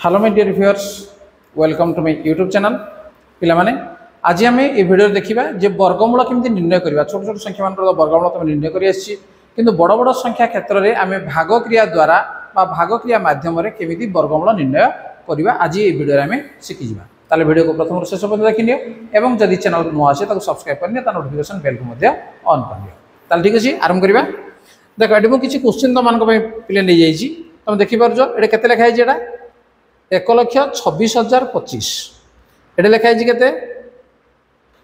Hello my dear viewers, welcome to my YouTube channel. पिला माने आज आम ये वीडियो देखा जे वर्गमूल केमती निर्णय करवा। छोट छोट संख्या मान वर्गमूल तुम निर्णय कर बड़ बड़ संख्या क्षेत्र में आम भागक्रिया द्वारा भागक्रिया मध्यम केमी वर्गमूल निर्णय करवा आज ये वीडियो आम शिखिजा। ताले वीडियो को प्रथम शेष पर्यटन देखिए और जदि चैनल को नुआ आसे सब्सक्राइब करनी नोटिफिकेशन बेल को ऑन कर ठीक अच्छे। आरंभ करवा। देख ये मुझे क्वेश्चन तुम पे पिले नहीं जाइए तुम देखिपार ये के लिखाई एटा 1,26,025 ये लिखाई के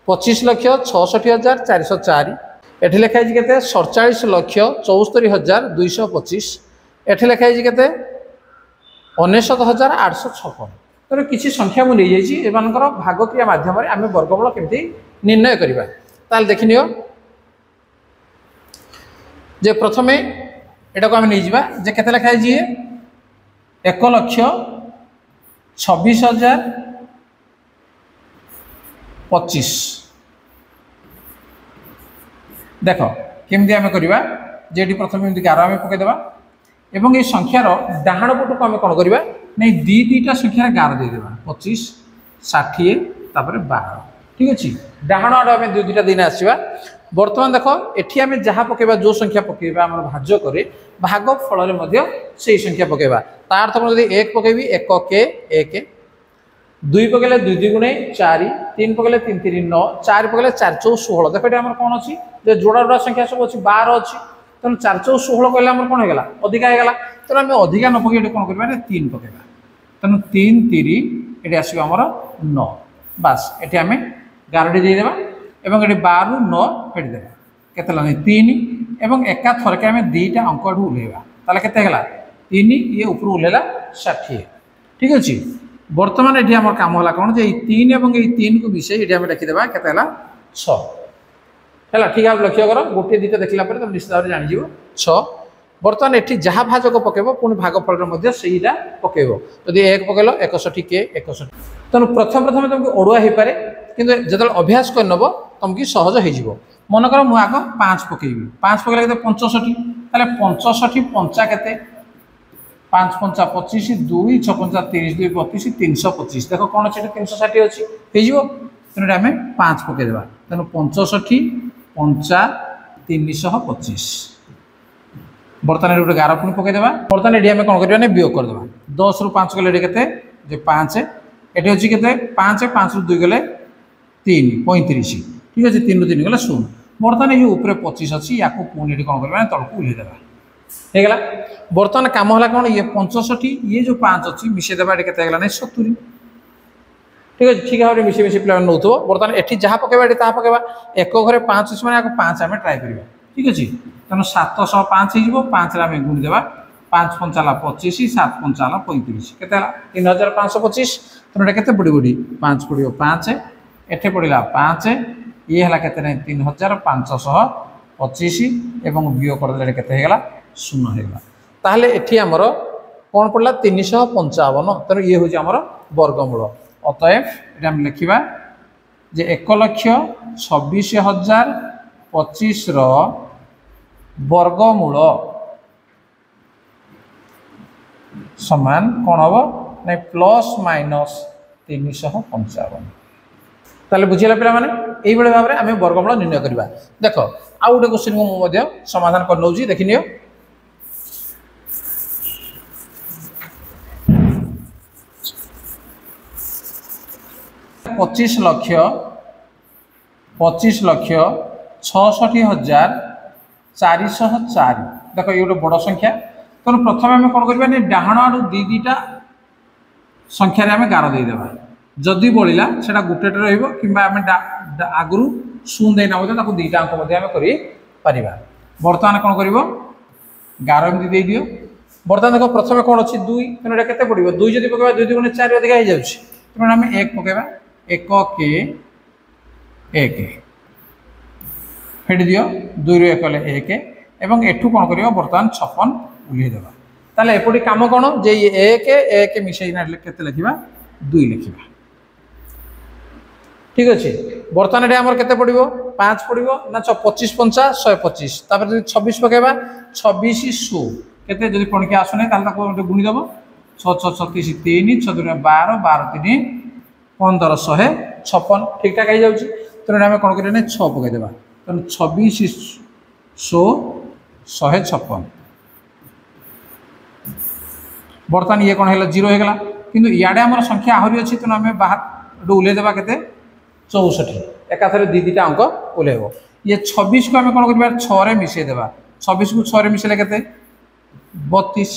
25,66,404 ये लिखाई के 47,74,225 ये लिखाई के 69,856। तो किसी संख्या मुझे नहीं जाइए भागक्रिया मध्यम आम वर्गमूल केमती निर्णय करवा। ताल देखि जे प्रथमे एटा को आम नहीं जावा जे केते लिखाई 1,26,025 देख केमती आम करवा जे प्रथम गार आम पकईदेवा एवं ये संख्यार डाहाण पट को आम कौन करवा नहीं दुईटा संख्यार गार देदेवा 25, 60 तापर 12 ठीक अच्छे। डाहाण आड़ आम दुईटा दिन आसवा। बर्तमान देख एटी आम जहाँ पकेबा जो संख्या पकेबा आम भाज्य करे भाग फल से संख्या पकेबा तार तो जब 1 पकेबी 1 के 1 2 पकेले 2 2 गुणे 4 3 पकेले 3 3 9 4 पकेले 4 4 16 देख ये कौन अच्छी जोड़ा जोड़ा संख्या सब अच्छी 12 अच्छी तेणु 4 4 16 कहले कौन होगा अधिका होगा तेणु आम अधिका न पकड़ कौन करवा 3 पकेबा तेणु 3 3 ये आसो आमर 9 बास ये आम गारटी देदेबा एवं ये 12 ରୁ 9 फेटिदेवा केते 3 एवं एका थरके आम दुईटा अंक उल्लेवा ताले केते होला 3 ये ऊपर उल्लेला 60 ठीक अच्छे। बर्तमान ये आम कम है कौन जे 3 और 3 को मिसे ये लिखिदेवा केते 6 है ठीक है। लक्ष्य कर गोटे दुईटा देखला तुम निश्चित भाव जान 6। बर्तमान ये जहाँ भाजक पकेब पुणी भागफल से पकेब जदि 1 पकेल 61 के 61 तेणु प्रथम तुमको अड़ुआ हो पाए कि जो अभ्यास कर नब तुमको सहज हो। मनकर मुझे आग 5 पकेबी 5 पकेले 65 ताले 65 पंचा के 5 पंचा 25 2 6 पंचा 30 2 32 325 देख कौन अच्छे 360 अच्छी हो तेणु आम 5 पकईदेवा तेणु 65 पंचा 325 बर्तमान गोटे गार पुणी पकईदेवा। बर्तमान ये आम कौन करवा वियोग करदे 10 ରୁ 5 गले के 5 ये अच्छी के 5 5 ରୁ 2 गले 3 35 ठीक अच्छे 3 ରୁ 3 गले 0। बर्तमान ये ऊपर 25 अच्छी या पुणी कौन करवा तलक उल्लेदेवा होगा। बर्तमान कम है कौन ये 65 ये जो 5 अच्छी मिसेदेवा ये 70 ठीक अच्छे। ठीक भाव मिसे मिसे पे नौ बर्तमान ये जहाँ पकेबा ये पकेबा 1 घरे 5 अच्छे मैंने 5 आम ट्राए करवा ठीक अच्छे। तेणु 705 हो 5 आम गुणिदेवा 5 पंचा 25 7 पंचा 35 के 3525 तेणु ये पड़ी 5 पड़ो 5 एटे पड़ा 5 ये है के 3525 एवं वियोग करदे के 0 होगा ताहले एठी आमर कौन पड़ा 355 तेणु ये हूँ आमर वर्गमूल। अतएव ये लिखा जे 1,26,025 वर्गमूल समान कौन हम नहीं प्लस माइनस 355 ताले बुझेगा पे मैंने यही भाव में आम वर्गमूल निर्णय करवा। देख आउ गोटे क्वेश्चन को मुझे समाधान कर नौ देखि नियो 25,66,404 देख ये गोटे बड़ संख्या तेणु प्रथम आम कौन करवा डाहाण आड़ दुईटा संख्यार आम गार देदेवा जदि बढ़ला से गोटे रही आगु शून देना दुईटा अंक कर। बर्तमान कौन कर गार एमती दे दियो। बर्तमान देख प्रथम कौन अच्छी 2 तेणु ये पड़ो 2 जब पकेबा 2 2 गुणे 4 अधिक हो जाए तेणु आम 1 पकेबा 1 के 1 फेटी दियो 2 ରୁ 1 ले 1 एवं एठू कौन कर बर्तमान 56 उल्लेदेवा ताले एपटी कम कौन जे 1 1 मिसे के लिखा 2 लिखा ठीक अच्छे। बर्तमान ये आमर के पड़ो 5 पड़ो ना 25 पंचा 125 तापर 26 पकेबा 26 100 केते जदि पणके आसुना गुणीदेव 6 6 36 3 6 2 12 12 3 15 156 ठीक ठाक हो जाऊँगी तेणु आम कौन करें 6 पकईदेवा तेणु 26 156 बर्तमान ये कौन है 0 होगा किंतु इे आम संख्या आहरी अच्छी तेणु आम बाहर ओल्लेदेवा के 64 एकाथरे दीटा अंक ओल्लेब ये 26 को आम कौन कर 6 मिसेदेवा 26 को 6 मिसेले के 32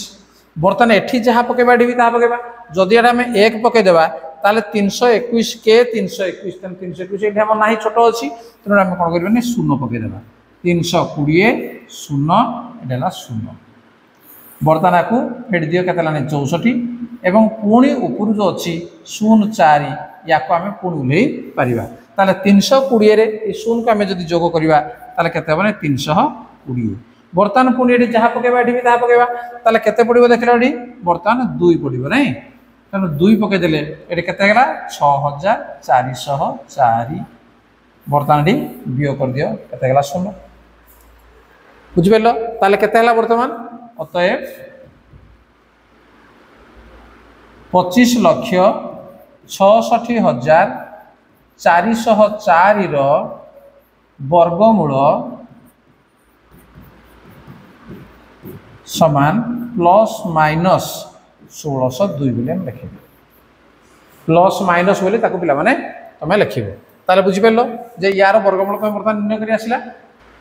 बर्तमान एठी जहाँ पकेबा एठी भी ताहा पकेबा जदि एटा हम 1 पकेदेवा ताले 321 के 321 321 एठी हम नाही छोट अछि तेणु आम कौन करबा 0 पकेदेवा 320 0 एटा 0 बर्तमान आपको फेट दियो के 64 एवं पुणी ऊपर जो अच्छी 04 या आम पुणी उल्लई पार ताले 320 रे 0 को आम जब जोग करवा ताले केते बने 320 बर्तमान पुणी ये जहाँ पकेबा ये भी ताहा पकेबा ताले केते पड़िबो देखला एठी बर्तमान 2 पड़िबो नहीं तेणु 2 पकेदेले ये केते गला 6404 बर्तमान ये वियोग कर दियो केते गला 0 बुझिपेलो ताले केते गला बर्तमान अतएव 25,66,404 वर्गमूल समान प्लस माइनस 1602 बोले हम लिखे प्लस माइनस बोले ताको पिला माने तमे लिखिबो ताले बुझि पेलो जे यार वर्गमूल को बर्तमान निर्णय करी आसिला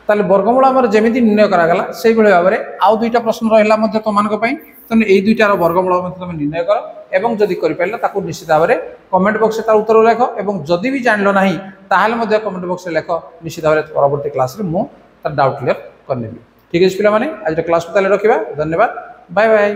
ताले वर्गमूल हमर जेमिति निर्णय करा गला सेहि बेले भाबरे आउ दुईटा प्रश्न रहिला मध्ये तो मानक पई तने एई दुईटार वर्गमूल मध्ये तमे निर्णय करो एवं जदि करि पाइला ताको निश्चित भाबरे कमेंट बॉक्स रे तार उत्तर लेखो एवं जदि भी जानलो नाही ताहाले मध्ये कमेंट बॉक्स रे लेखो निश्चित भाबरे परवर्ती क्लास रे मो तार डाउट क्लियर करनेबी ठीक है पिला माने आज क्लास को ताले रखिबा धन्यवाद बाय बाय।